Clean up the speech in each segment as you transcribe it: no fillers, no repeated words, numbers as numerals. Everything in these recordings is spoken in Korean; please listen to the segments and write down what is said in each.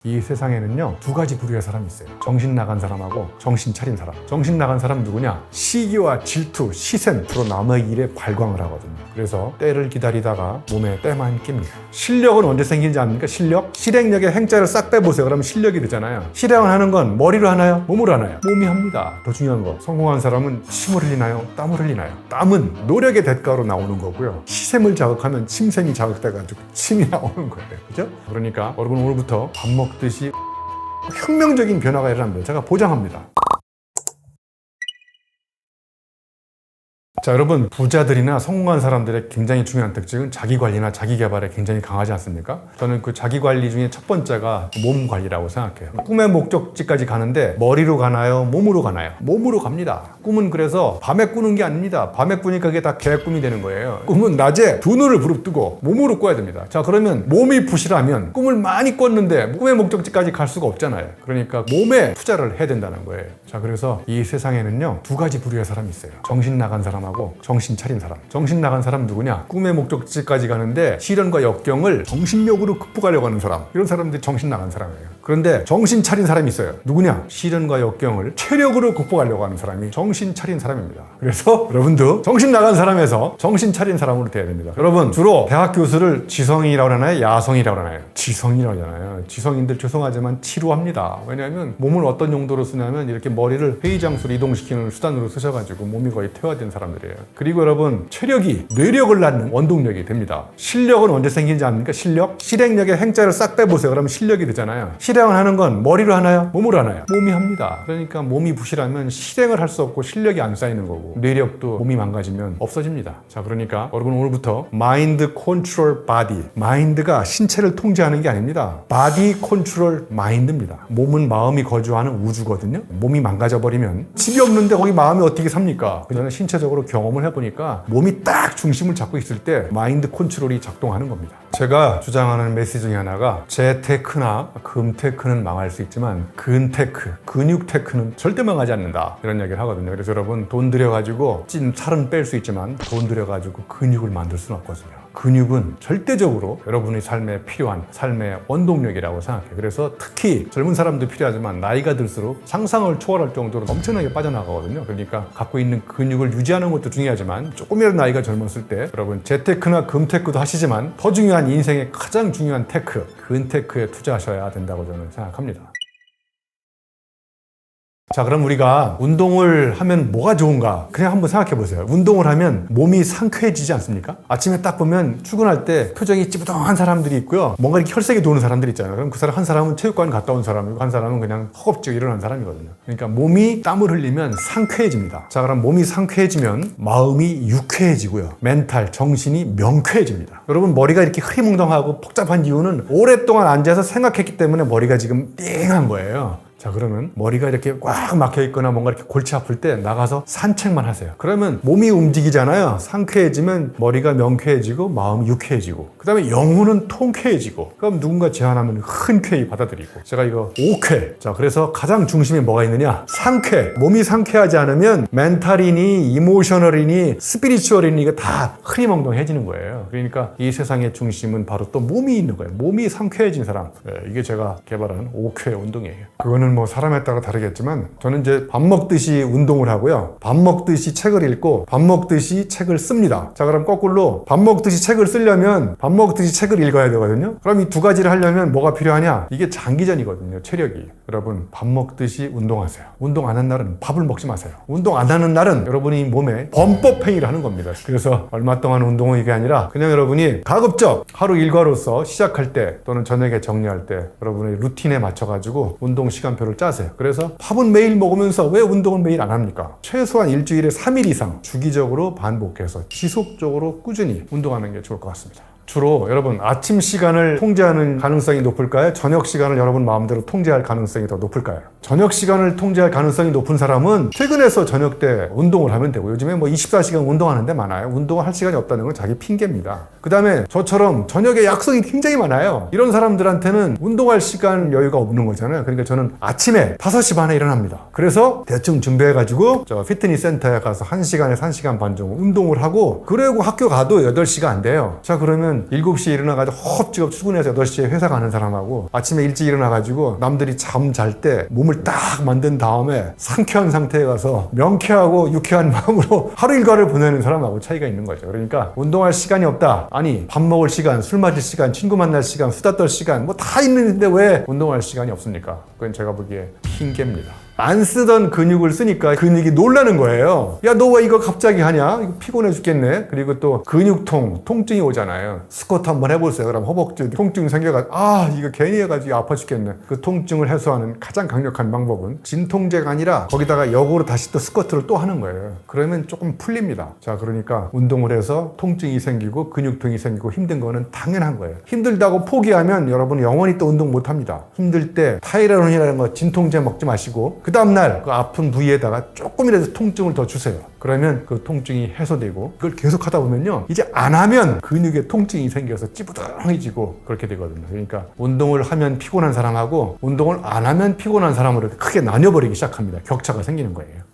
이 세상에는요 두 가지 부류의 사람이 있어요. 정신 나간 사람하고 정신 차린 사람. 정신 나간 사람 누구냐? 시기와 질투, 시샘, 주로 남의 일에 발광을 하거든요. 그래서 때를 기다리다가 몸에 때만 낍니다. 실력은 언제 생기는지 압니까? 실력? 실행력의 행자를 싹 빼보세요. 그러면 실력이 되잖아요. 실행을 하는 건 머리로 하나요? 몸으로 하나요? 몸이 합니다. 더 중요한 거, 성공한 사람은 침을 흘리나요? 땀을 흘리나요? 땀은 노력의 대가로 나오는 거고요. 시샘을 자극하면 침샘이 자극돼가지고 침이 나오는 거예요. 그죠? 그러니까 여러분 오늘부터 밥 먹듯이 혁명적인 변화가 일어납니다. 제가 보장합니다. 자, 여러분 부자들이나 성공한 사람들의 굉장히 중요한 특징은 자기관리나 자기개발에 굉장히 강하지 않습니까? 저는 그 자기관리 중에 첫 번째가 몸관리라고 생각해요. 꿈의 목적지까지 가는데 머리로 가나요? 몸으로 가나요? 몸으로 갑니다. 꿈은 그래서 밤에 꾸는 게 아닙니다. 밤에 꾸니까 그게 다 개꿈이 되는 거예요. 꿈은 낮에 두 눈을 부릅뜨고 몸으로 꿔야 됩니다. 자, 그러면 몸이 부실하면 꿈을 많이 꿨는데 꿈의 목적지까지 갈 수가 없잖아요. 그러니까 몸에 투자를 해야 된다는 거예요. 자, 그래서 이 세상에는요 두 가지 부류의 사람이 있어요. 정신 나간 사람하고 정신 차린 사람. 정신 나간 사람 누구냐? 꿈의 목적지까지 가는데 시련과 역경을 정신력으로 극복하려고 하는 사람. 이런 사람들이 정신 나간 사람이에요. 그런데 정신 차린 사람이 있어요. 누구냐? 시련과 역경을 체력으로 극복하려고 하는 사람이 정신 차린 사람입니다. 그래서 여러분도 정신 나간 사람에서 정신 차린 사람으로 돼야 됩니다. 여러분 주로 대학 교수를 지성이라고 하나요? 야성이라고 하나요? 지성이라고 하잖아요. 지성인들 죄송하지만 치루합니다. 왜냐하면 몸을 어떤 용도로 쓰냐면 이렇게 머리를 회의 장소로 이동시키는 수단으로 쓰셔가지고 몸이 거의 퇴화된 사람들이에요. 그리고 여러분 체력이 뇌력을 낳는 원동력이 됩니다. 실력은 언제 생기는지 압니까? 실력? 실행력의 행자를 싹 빼보세요. 그러면 실력이 되잖아요. 실행을 하는 건 머리로 하나요? 몸으로 하나요? 몸이 합니다. 그러니까 몸이 부실하면 실행을 할 수 없고 실력이 안 쌓이는 거고 뇌력도 몸이 망가지면 없어집니다. 자, 그러니까 여러분 오늘부터 마인드 컨트롤 바디. 마인드가 신체를 통제하는 게 아닙니다. 바디 컨트롤 마인드입니다. 몸은 마음이 거주하는 우주거든요. 몸이 망가져버리면 집이 없는데 거기 마음이 어떻게 삽니까? 저는 신체적으로 경험을 해보니까 몸이 딱 중심을 잡고 있을 때 마인드 컨트롤이 작동하는 겁니다. 제가 주장하는 메시지 중에 하나가 재테크나 금테크는 망할 수 있지만 근테크, 근육테크는 절대 망하지 않는다. 이런 이야기를 하거든요. 그래서 여러분 돈 들여가지고 찐 살은 뺄 수 있지만 돈 들여가지고 근육을 만들 수는 없거든요. 근육은 절대적으로 여러분의 삶에 필요한 삶의 원동력이라고 생각해요. 그래서 특히 젊은 사람도 필요하지만 나이가 들수록 상상을 초월할 정도로 엄청나게 빠져나가거든요. 그러니까 갖고 있는 근육을 유지하는 것도 중요하지만 조금이라도 나이가 젊었을 때 여러분 재테크나 금테크도 하시지만 더 중요한 인생의 가장 중요한 테크, 근테크에 투자하셔야 된다고 저는 생각합니다. 자, 그럼 우리가 운동을 하면 뭐가 좋은가? 그냥 한번 생각해 보세요. 운동을 하면 몸이 상쾌해지지 않습니까? 아침에 딱 보면 출근할 때 표정이 찌뿌둥한 사람들이 있고요. 뭔가 이렇게 혈색이 도는 사람들이 있잖아요. 그럼 그 사람 한 사람은 체육관 갔다 온 사람이고 한 사람은 그냥 허겁지겁 일어난 사람이거든요. 그러니까 몸이 땀을 흘리면 상쾌해집니다. 자, 그럼 몸이 상쾌해지면 마음이 유쾌해지고요. 멘탈, 정신이 명쾌해집니다. 여러분 머리가 이렇게 흐리멍덩하고 복잡한 이유는 오랫동안 앉아서 생각했기 때문에 머리가 지금 띵한 거예요. 자, 그러면 머리가 이렇게 꽉 막혀 있거나 뭔가 이렇게 골치 아플 때 나가서 산책만 하세요. 그러면 몸이 움직이잖아요. 상쾌해지면 머리가 명쾌해지고 마음이 유쾌해지고 그 다음에 영혼은 통쾌해지고 그럼 누군가 제안하면 흔쾌히 받아들이고 제가 이거 5쾌. 자, 그래서 가장 중심에 뭐가 있느냐? 상쾌. 몸이 상쾌하지 않으면 멘탈이니 이모셔널이니 스피리추얼이니 이거 다 흐리멍덩해지는 거예요. 그러니까 이 세상의 중심은 바로 또 몸이 있는 거예요. 몸이 상쾌해진 사람. 이게 제가 개발한 5쾌 운동이에요. 그거는 뭐 사람에 따라 다르겠지만 저는 이제 밥 먹듯이 운동을 하고요. 밥 먹듯이 책을 읽고 밥 먹듯이 책을 씁니다. 자, 그럼 거꾸로 밥 먹듯이 책을 쓰려면 밥 먹듯이 책을 읽어야 되거든요. 그럼 이 두 가지를 하려면 뭐가 필요하냐? 이게 장기전이거든요. 체력이. 여러분 밥 먹듯이 운동하세요. 운동 안 하는 날은 밥을 먹지 마세요. 운동 안 하는 날은 여러분이 몸에 범법 행위를 하는 겁니다. 그래서 얼마 동안 운동은 이게 아니라 그냥 여러분이 가급적 하루 일과로서 시작할 때 또는 저녁에 정리할 때 여러분의 루틴에 맞춰가지고 운동 시간표를 짜세요. 그래서 밥은 매일 먹으면서 왜 운동을 매일 안 합니까? 최소한 일주일에 3일 이상 주기적으로 반복해서 지속적으로 꾸준히 운동하는 게 좋을 것 같습니다. 주로 여러분 아침 시간을 통제하는 가능성이 높을까요? 저녁 시간을 여러분 마음대로 통제할 가능성이 더 높을까요? 저녁 시간을 통제할 가능성이 높은 사람은 퇴근해서 저녁 때 운동을 하면 되고 요즘에 뭐 24시간 운동하는 데 많아요. 운동을 할 시간이 없다는 건 자기 핑계입니다. 그 다음에 저처럼 저녁에 약속이 굉장히 많아요. 이런 사람들한테는 운동할 시간 여유가 없는 거잖아요. 그러니까 저는 아침에 5시 반에 일어납니다. 그래서 대충 준비해가지고 저 피트니스 센터에 가서 1시간에서 1시간 반 정도 운동을 하고, 그리고 학교 가도 8시가 안 돼요. 자, 그러면 7시에 일어나가지고 허겁지겁 출근해서 8시에 회사 가는 사람하고, 아침에 일찍 일어나가지고 남들이 잠 잘 때 몸을 딱 만든 다음에 상쾌한 상태에 가서 명쾌하고 유쾌한 마음으로 하루 일과를 보내는 사람하고 차이가 있는 거죠. 그러니까 운동할 시간이 없다. 아니, 밥 먹을 시간, 술 마실 시간, 친구 만날 시간, 수다 떨 시간 뭐 다 있는데 왜 운동할 시간이 없습니까? 그건 제가 보기에 핑계입니다. 안 쓰던 근육을 쓰니까 근육이 놀라는 거예요. 야, 너 왜 이거 갑자기 하냐? 이거 피곤해 죽겠네. 그리고 또 근육통, 통증이 오잖아요. 스쿼트 한번 해보세요. 그럼 허벅지 통증이 생겨가지고 이거 괜히 해가지고 아파 죽겠네. 그 통증을 해소하는 가장 강력한 방법은 진통제가 아니라 거기다가 역으로 다시 또 스쿼트를 또 하는 거예요. 그러면 조금 풀립니다. 자, 그러니까 운동을 해서 통증이 생기고 근육통이 생기고 힘든 거는 당연한 거예요. 힘들다고 포기하면 여러분은 영원히 또 운동 못 합니다. 힘들 때 타이레놀이라는 거 진통제 먹지 마시고 그 다음날 그 아픈 부위에다가 조금이라도 통증을 더 주세요. 그러면 그 통증이 해소되고, 그걸 계속 하다 보면요, 이제 안 하면 근육에 통증이 생겨서 찌부둥해지고 그렇게 되거든요. 그러니까 운동을 하면 피곤한 사람하고 운동을 안 하면 피곤한 사람으로 크게 나뉘어버리기 시작합니다. 격차가 생기는 거예요.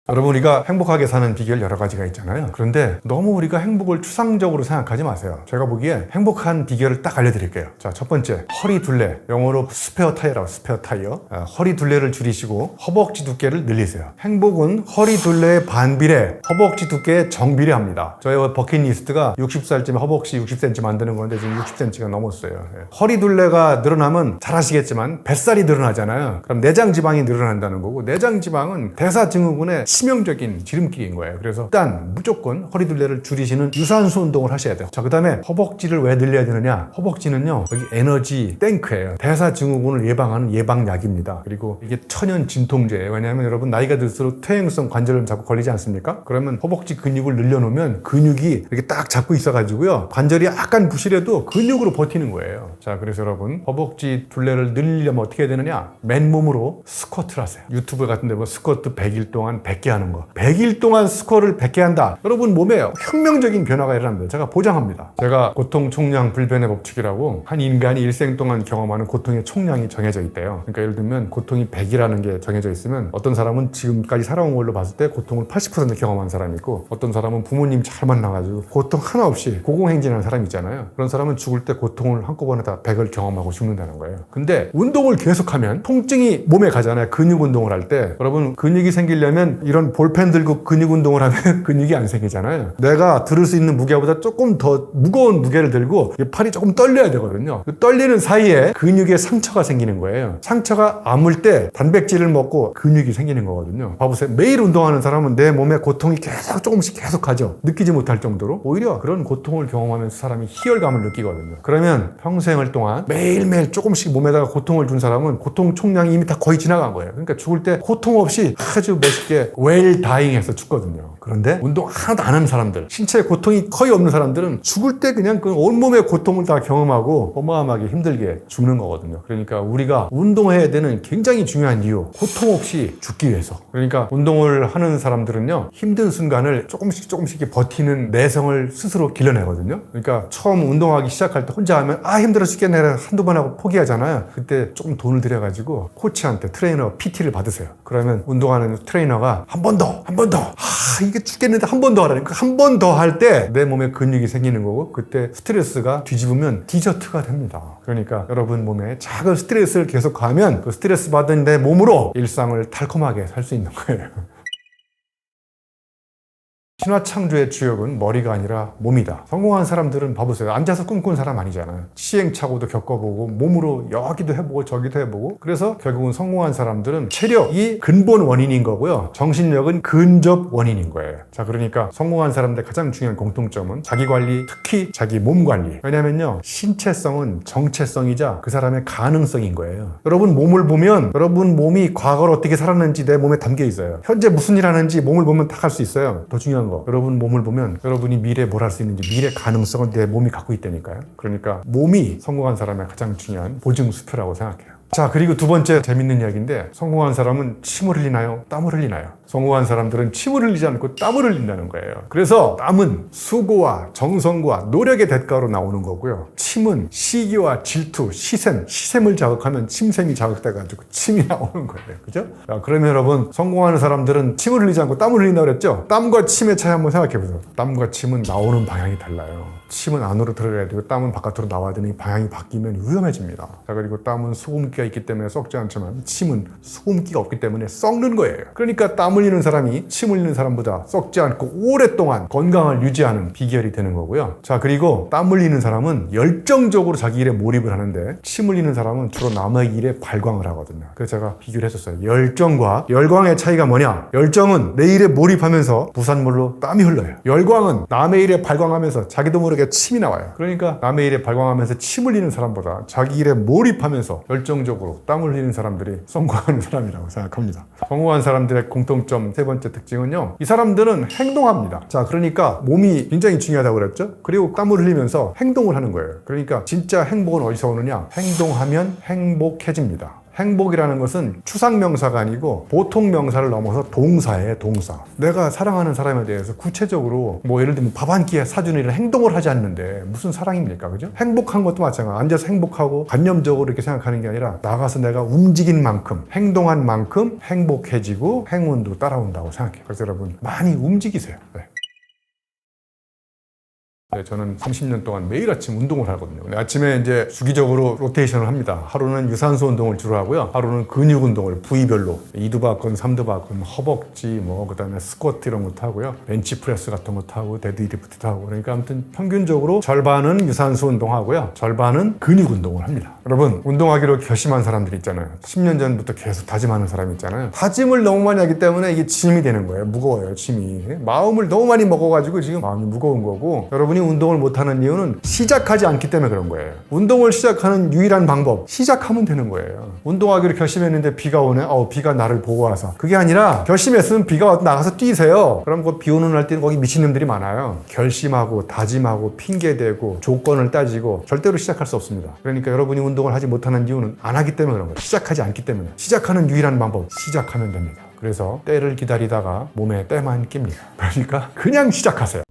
여러분, 우리가 행복하게 사는 비결 여러 가지가 있잖아요. 그런데 너무 우리가 행복을 추상적으로 생각하지 마세요. 제가 보기에 행복한 비결을 딱 알려드릴게요. 자, 첫 번째, 허리 둘레, 영어로 스페어 타이어라고, 스페어 타이어. 허리 둘레를 줄이시고 허벅지 두께를 늘리세요. 행복은 허리 둘레의 반비례, 허벅지 두께의 정비례합니다. 저의 버킷리스트가 60살쯤에 허벅지 60cm 만드는 건데 지금 60cm가 넘었어요. 허리 둘레가 늘어나면 잘 아시겠지만 뱃살이 늘어나잖아요. 그럼 내장 지방이 늘어난다는 거고, 내장 지방은 대사증후군의 치명적인 지름길인 거예요. 그래서 일단 무조건 허리 둘레를 줄이시는 유산소 운동을 하셔야 돼요. 자, 그 다음에 허벅지를 왜 늘려야 되느냐? 허벅지는요, 여기 에너지 탱크예요. 대사증후군을 예방하는 예방약입니다. 그리고 이게 천연 진통제예요. 왜냐하면 여러분, 나이가 들수록 퇴행성 관절염 자꾸 걸리지 않습니까? 그러면 허벅지 근육을 늘려놓으면 근육이 이렇게 딱 잡고 있어가지고요, 관절이 약간 부실해도 근육으로 버티는 거예요. 자, 그래서 여러분, 허벅지 둘레를 늘리려면 어떻게 해야 되느냐? 맨몸으로 스쿼트를 하세요. 유튜브 같은 데 보면 스쿼트 100일 동안 100개 하는 거, 100일 동안 스쿼트를 100개 한다. 여러분, 몸에 혁명적인 변화가 일어납니다. 제가 보장합니다. 제가 고통 총량 불변의 법칙이라고, 한 인간이 일생 동안 경험하는 고통의 총량이 정해져 있대요. 그러니까 예를 들면 고통이 100이라는 게 정해져 있으면 어떤 사람은 지금까지 살아온 걸로 봤을 때 고통을 80% 경험한 사람이 있고, 어떤 사람은 부모님 잘 만나가지고 고통 하나 없이 고공행진하는 사람이 있잖아요. 그런 사람은 죽을 때 고통을 한꺼번에 다 100을 경험하고 죽는다는 거예요. 근데 운동을 계속하면 통증이 몸에 가잖아요. 근육 운동을 할 때. 여러분, 근육이 생기려면 이런 볼펜 들고 근육 운동을 하면 근육이 안 생기잖아요. 내가 들을 수 있는 무게보다 조금 더 무거운 무게를 들고 팔이 조금 떨려야 되거든요. 그 떨리는 사이에 근육에 상처가 생기는 거예요. 상처가 아물 때 단백질을 먹고 근육이 생기는 거거든요. 봐보세요. 매일 운동하는 사람은 내 몸에 고통이 계속 조금씩 계속 가죠. 느끼지 못할 정도로. 오히려 그런 고통을 경험하면서 사람이 희열감을 느끼거든요. 그러면 평생을 동안 매일매일 조금씩 몸에다가 고통을 준 사람은 고통 총량이 이미 다 거의 지나간 거예요. 그러니까 죽을 때 고통 없이 아주 멋있게 웰 다잉해서 죽거든요. 그런데 운동 하나도 안 하는 사람들, 신체에 고통이 거의 없는 사람들은 죽을 때 그냥 그 온몸의 고통을 다 경험하고 어마어마하게 힘들게 죽는 거거든요. 그러니까 우리가 운동해야 되는 굉장히 중요한 이유, 고통 없이 죽기 위해서. 그러니까 운동을 하는 사람들은요, 힘든 순간을 조금씩 이렇게 버티는 내성을 스스로 길러내거든요. 그러니까 처음 운동하기 시작할 때 혼자 하면 힘들어 죽겠네 한두 번 하고 포기하잖아요. 그때 조금 돈을 들여가지고 코치한테, 트레이너 PT를 받으세요. 그러면 운동하는 트레이너가 한 번 더 이게 죽겠는데 한 번 더 하라니까, 한 번 더 할 때 내 몸에 근육이 생기는 거고, 그때 스트레스가 뒤집으면 디저트가 됩니다. 그러니까 여러분 몸에 작은 스트레스를 계속 가하면 그 스트레스 받은 내 몸으로 일상을 달콤하게 살 수 있는 거예요. 신화창조의 주역은 머리가 아니라 몸이다. 성공한 사람들은 봐보세요. 앉아서 꿈꾼 사람 아니잖아요. 시행착오도 겪어보고 몸으로 여기도 해보고 저기도 해보고, 그래서 결국은 성공한 사람들은 체력이 근본 원인인 거고요, 정신력은 근접 원인인 거예요. 자, 그러니까 성공한 사람들의 가장 중요한 공통점은 자기관리, 특히 자기 몸관리. 왜냐면요, 신체성은 정체성이자 그 사람의 가능성인 거예요. 여러분 몸을 보면 여러분 몸이 과거를 어떻게 살았는지 내 몸에 담겨 있어요. 현재 무슨 일 하는지 몸을 보면 다 알 수 있어요. 더 중요한 거, 여러분 몸을 보면 여러분이 미래에 뭘 할 수 있는지, 미래 가능성을 내 몸이 갖고 있다니까요. 그러니까 몸이 성공한 사람의 가장 중요한 보증수표라고 생각해요. 자, 그리고 두 번째 재밌는 이야기인데, 성공한 사람은 침을 흘리나요? 땀을 흘리나요? 성공한 사람들은 침을 흘리지 않고 땀을 흘린다는 거예요. 그래서 땀은 수고와 정성과 노력의 대가로 나오는 거고요. 침은 시기와 질투, 시샘을 자극하면 침샘이 자극돼가지고 침이 나오는 거예요. 그죠? 자, 그러면 여러분, 성공하는 사람들은 침을 흘리지 않고 땀을 흘린다고 그랬죠? 땀과 침의 차이 한번 생각해 보세요. 땀과 침은 나오는 방향이 달라요. 침은 안으로 들어가야 되고 땀은 바깥으로 나와야 되니 방향이 바뀌면 위험해집니다. 자, 그리고 땀은 수분기가 있기 때문에 썩지 않지만 침은 수분기가 없기 때문에 썩는 거예요. 그러니까 땀 흘리는 사람이 침 흘리는 사람보다 썩지 않고 오랫동안 건강을 유지하는 비결이 되는 거고요. 자, 그리고 땀 흘리는 사람은 열정적으로 자기 일에 몰입을 하는데, 침 흘리는 사람은 주로 남의 일에 발광을 하거든요. 그래서 제가 비교를 했었어요. 열정과 열광의 차이가 뭐냐? 열정은 내 일에 몰입하면서 부산물로 땀이 흘러요. 열광은 남의 일에 발광하면서 자기도 모르게 침이 나와요. 그러니까 남의 일에 발광하면서 침 흘리는 사람보다 자기 일에 몰입하면서 열정적으로 땀을 흘리는 사람들이 성공하는 사람이라고 생각합니다. 성공한 사람들의 공통점 세 번째 특징은요, 이 사람들은 행동합니다. 자, 그러니까 몸이 굉장히 중요하다고 그랬죠? 그리고 땀을 흘리면서 행동을 하는 거예요. 그러니까 진짜 행복은 어디서 오느냐? 행동하면 행복해집니다. 행복이라는 것은 추상명사가 아니고 보통 명사를 넘어서 동사예요, 동사. 내가 사랑하는 사람에 대해서 구체적으로 예를 들면 밥 한 끼에 사주는 이런 행동을 하지 않는데 무슨 사랑입니까? 그죠? 행복한 것도 마찬가지야. 앉아서 행복하고 관념적으로 이렇게 생각하는 게 아니라 나가서 내가 움직인 만큼, 행동한 만큼 행복해지고 행운도 따라온다고 생각해요. 그래서 여러분, 많이 움직이세요. 네. 네, 저는 30년 동안 매일 아침 운동을 하거든요. 아침에 이제 주기적으로 로테이션을 합니다. 하루는 유산소 운동을 주로 하고요. 하루는 근육 운동을 부위별로 2두 바건, 3두 바건, 허벅지, 그다음에 스쿼트 이런 것도 하고요. 벤치프레스 같은 것도 하고, 데드리프트도 하고. 그러니까 아무튼 평균적으로 절반은 유산소 운동하고요. 절반은 근육 운동을 합니다. 여러분, 운동하기로 결심한 사람들 있잖아요. 10년 전부터 계속 다짐하는 사람 있잖아요. 다짐을 너무 많이 하기 때문에 이게 짐이 되는 거예요. 무거워요, 짐이. 마음을 너무 많이 먹어가지고 지금 마음이 무거운 거고, 여러분이 운동을 못하는 이유는 시작하지 않기 때문에 그런 거예요. 운동을 시작하는 유일한 방법, 시작하면 되는 거예요. 운동하기로 결심했는데 비가 오네? 비가 나를 보고 와서. 그게 아니라 결심했으면 비가 와도 나가서 뛰세요. 그럼 그 비 오는 날 때는 거기 미친놈들이 많아요. 결심하고 다짐하고 핑계대고 조건을 따지고 절대로 시작할 수 없습니다. 그러니까 여러분이 운동을 하지 못하는 이유는 안 하기 때문에 그런 거예요. 시작하지 않기 때문에. 시작하는 유일한 방법, 시작하면 됩니다. 그래서 때를 기다리다가 몸에 때만 낍니다. 그러니까 그냥 시작하세요.